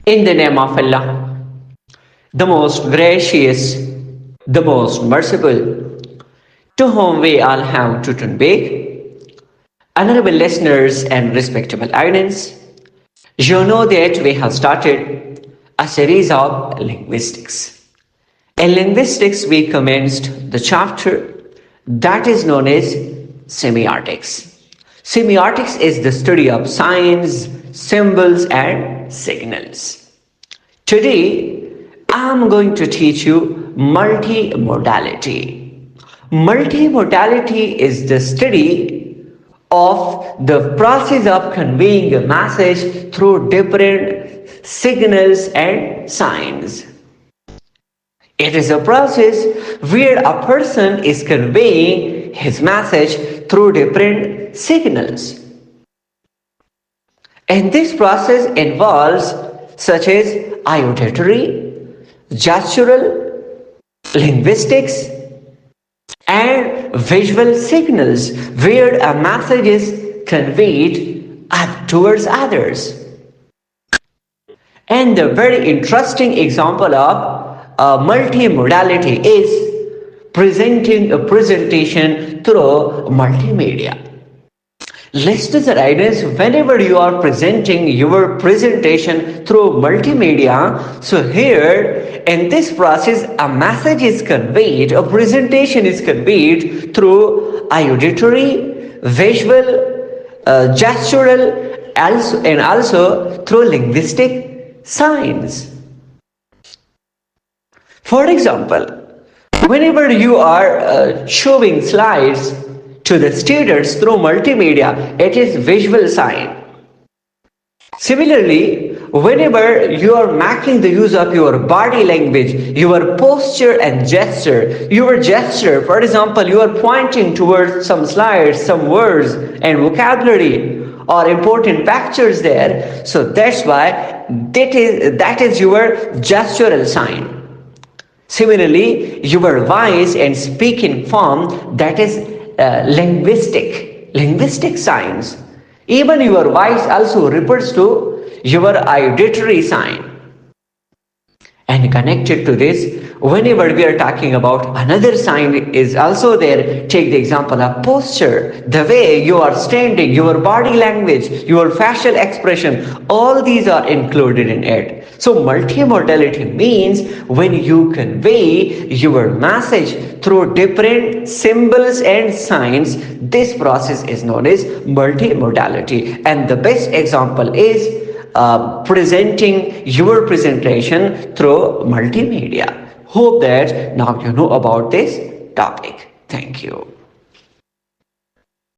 In the name of Allah, the most gracious, the most merciful, to whom we all have to turn back. Honorable listeners and respectable audience, you know that we have started a series of linguistics. In linguistics, we commenced the chapter that is known as semiotics. Semiotics is the study of signs, symbols, and signals. Today, I am going to teach you multimodality. Multimodality is the study of the process of conveying a message through different signals and signs. It is a process where a person is conveying his message through different signals. And this process involves such as auditory, gestural, linguistics, and visual signals where a message is conveyed towards others. And the very interesting example of multimodality is presenting a presentation through multimedia. Listeners and audience, whenever you are presenting your presentation through multimedia, so here in this process a message is conveyed, a presentation is conveyed through auditory, visual, gestural, and also through linguistic signs. For example, whenever you are showing slides to the students through multimedia, it is visual sign. Similarly, whenever you are making the use of your body language, your posture and gesture, for example, you are pointing towards some slides, some words and vocabulary or important pictures there. So that's why that is your gestural sign. Similarly, your voice and speaking form, that is linguistic signs. Even your voice also refers to your auditory sign. And connected to this, whenever we are talking about another sign is also there. Take the example of posture, the way you are standing, your body language, your facial expression, all these are included in it. So multimodality means when you convey your message through different symbols and signs, this process is known as multimodality. And the best example is presenting your presentation through multimedia. Hope that now you know about this topic. Thank you.